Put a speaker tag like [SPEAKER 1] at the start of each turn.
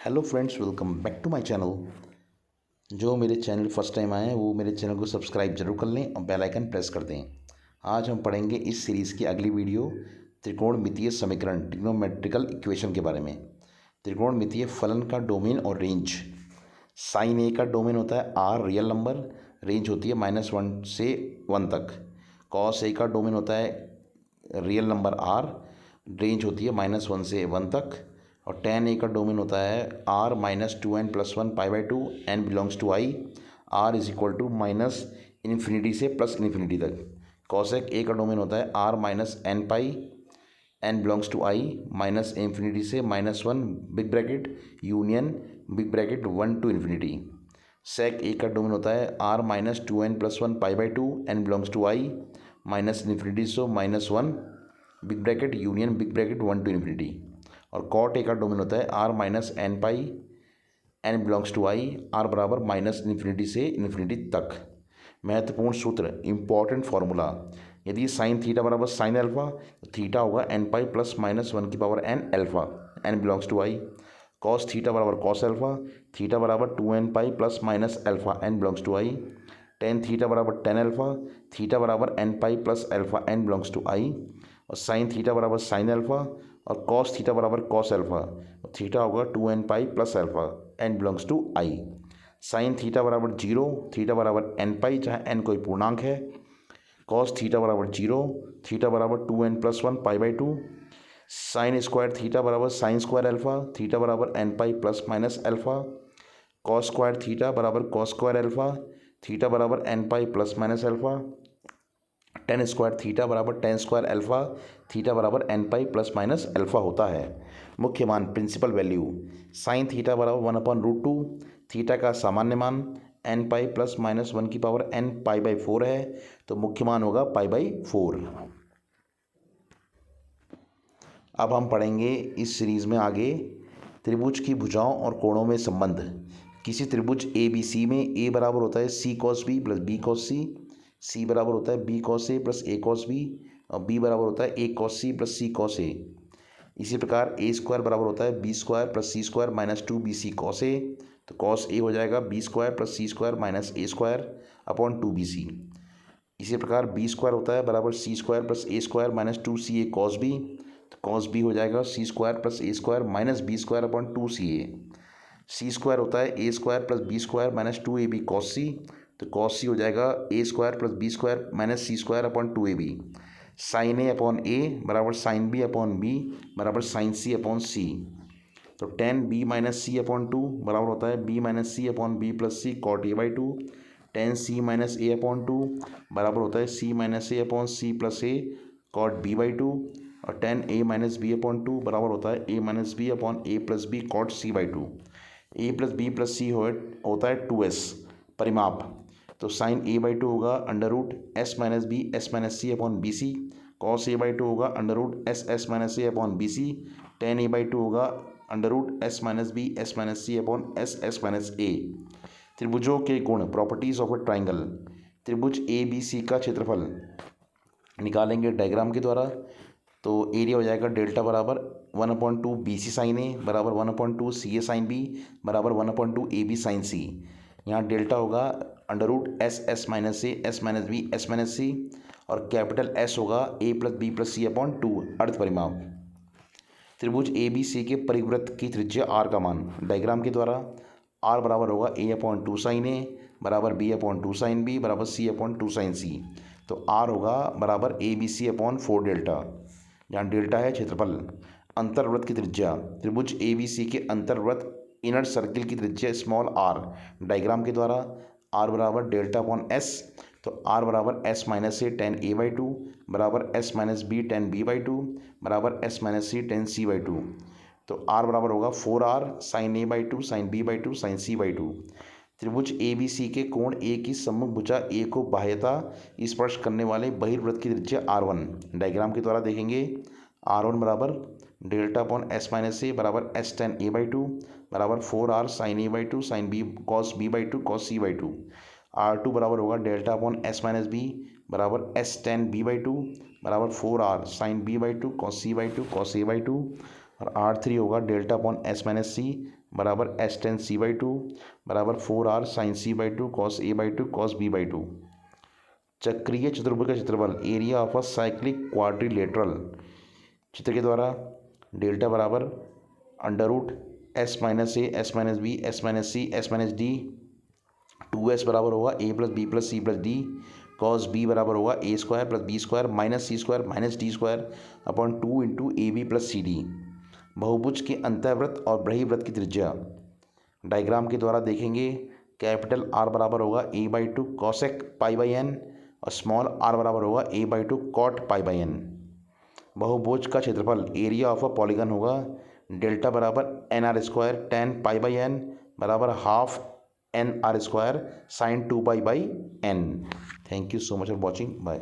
[SPEAKER 1] Hello friends, welcome back to my channel. जो मेरे channel first time आए हैं वो मेरे चैनल को सब्सक्राइब जरूर कर लें और बेल आइकन प्रेस कर दें। आज हम पढ़ेंगे इस सीरीज़ की अगली वीडियो त्रिकोणमितीय समीकरण ट्रिग्नोमेट्रिकल इक्वेशन के बारे में। त्रिकोणमितीय फलन का डोमेन और रेंज। साइन ए का डोमेन होता है आर रियल नंबर, रेंज होती है -1 से 1 तक। कॉस ए का डोमेन होता है रियल नंबर आर, रेंज होती है -1 से 1 तक। और tan ए का डोमेन होता है r -2n+1 π/2 n belongs to i, r is equal to minus infinity से प्लस इन्फिनिटी तक। कॉसेक ए का डोमेन होता है r -n π n belongs to i minus infinity से -1 big bracket union big bracket 1 to infinity. Sec A का domain होता है r -2n+1 π/2 n belongs to i minus infinity से -1 big bracket union big bracket 1 to infinity. और cot ए का domain होता है r -n π n belongs to i, r बराबर minus infinity से इन्फिनिटी तक। महत्वपूर्ण सूत्र, इंपॉर्टेंट फार्मूला। यदि साइन थीटा बराबर साइन अल्फा तो थीटा होगा n π प्लस -1 की power n alpha, n belongs to i। Cos theta बराबर कॉस अल्फा, थीटा बराबर 2n π plus minus alpha, n belongs to i। Tan theta बराबर tan alpha, theta बराबर n π plus alpha, n belongs to i। और sine theta बराबर sine alpha और cos theta बराबर cos alpha, theta होगा 2n π plus alpha, n belongs to i। Sine theta बराबर 0, theta बराबर n π, जहाँ n कोई पूर्णांक है। कॉस थीटा बराबर 0, थीटा बराबर 2n+1 π/2। साइन स्क्वायर थीटा बराबर साइन स्क्वायर अल्फा, थीटा बराबर n π plus minus alpha. Cos square theta बराबर कॉस स्क्वायर अल्फा, थीटा बराबर n π plus minus alpha. Tan square theta बराबर टेन स्क्वायर अल्फा, थीटा बराबर n π plus minus alpha होता है। मुख्य मान, प्रिंसिपल वैल्यू। साइन थीटा बराबर 1/√2, थीटा का सामान्य मान n π प्लस -1 की पावर n π/4 है, तो मुख्य मान होगा π/4। अब हम पढ़ेंगे इस सीरीज़ में आगे त्रिभुज की भुजाओं और कोणों में संबंध। किसी त्रिभुज ए बी सी में a बराबर होता है c cos b plus b cos c, c बराबर होता है b cos a plus a cos b, और b बराबर होता है a cos c plus c cos a। इसी प्रकार a स्क्वायर बराबर होता है b square plus c square minus 2bc cos a, तो cos a हो जाएगा b square plus c square minus a square upon 2bc। इसी प्रकार b स्क्वायर होता है बराबर c square plus a square minus 2ca cos b, तो cos b हो जाएगा c square plus a square minus b square upon 2ca। c square होता है a square plus b square minus 2ab cos c, तो cos c हो जाएगा a square plus b square minus c square upon 2ab। Sine a upon a बराबर sine b upon b बराबर sine c upon c, तो tan b minus c upon 2 बराबर होता है b minus c upon b plus c cot a/2। Tan c minus a upon 2 बराबर होता है c minus a upon c plus a cot b/2। और tan a minus b upon 2 बराबर होता है a minus b upon a plus b cot c/2। a plus b plus c होता है 2s परिमाप, तो साइन a/2 होगा √s minus b s minus c upon b c. Cos a/2 होगा √s minus a upon b c. Tan a/2 होगा √s minus b s minus c upon s minus a। त्रिभुजों के गुण, properties of a triangle. त्रिभुज ए b सी का क्षेत्रफल निकालेंगे diagram के द्वारा, तो एरिया हो जाएगा डेल्टा बराबर 1/2 बी सी साइन ए बराबर 1/2 सी ए साइन बी बराबर 1/2 ए बी साइन सी। यहाँ डेल्टा होगा √s minus a s minus b s minus c, और कैपिटल S होगा a plus b plus c upon 2 अर्ध परिमाप। त्रिभुज ए बी सी के परिवृत्त की त्रिज्या r का मान डायग्राम के द्वारा, r बराबर होगा a/2 साइन ए बराबर b/2 साइन बी बराबर c/2 साइन सी, तो r होगा बराबर a b c upon 4 delta, जहाँ डेल्टा है क्षेत्रफल। अंतर्वृत्त की त्रिज्या, त्रिभुज ए बी सी के अंतर्वृत्त इनर सर्किल की त्रिज्या स्मॉल r डायग्राम के द्वारा, r बराबर डेल्टा अपॉन s, तो r बराबर s माइनस ए टेन a/2 बराबर s minus B ten b/2 बराबर s माइनस सी टेन c/2, तो r बराबर होगा 4r sine a/2 sign b/2 sign c/2। त्रिभुज ए बी सी के कोण ए की सम्मुख भुजा ए को बाह्यता स्पर्श करने वाले बहिर्वृत्त की त्रिज्या r1 डायग्राम के द्वारा देखेंगे। r1 बराबर delta upon s minus a बराबर s टेन a/2 बराबर 4r sine a/2 sine b cos b/2 cos c/2। r2 बराबर होगा delta upon s minus b बराबर s टेन b/2 बराबर 4r sign b/2 cos c/2 cos a/2। और R3 होगा delta upon s minus c बराबर s tan c by two बराबर 4R sine c by two cos a by two cos b by two. चक्रीय चतुर्भुज का क्षेत्रफल area of a cyclic quadrilateral चित्र के द्वारा डेल्टा बराबर under root s minus a s minus b s minus c s minus d 2s बराबर होगा a plus b plus c plus d cos b बराबर होगा a square plus b square minus c square minus d square upon 2 into a b plus c d. बहुभुज के अंतःवृत्त और बहिर्वृत्त की त्रिज्या diagram के द्वारा देखेंगे। कैपिटल आर बराबर होगा a by two cosec pi by n और स्मॉल आर बराबर होगा a by two cot pi by n. बहुभुज का क्षेत्रफल एरिया ऑफ अ पॉलीगन होगा डेल्टा बराबर n r square tan pi by n बराबर half n r square sine 2 pi by n. Thank you so much for watching. Bye.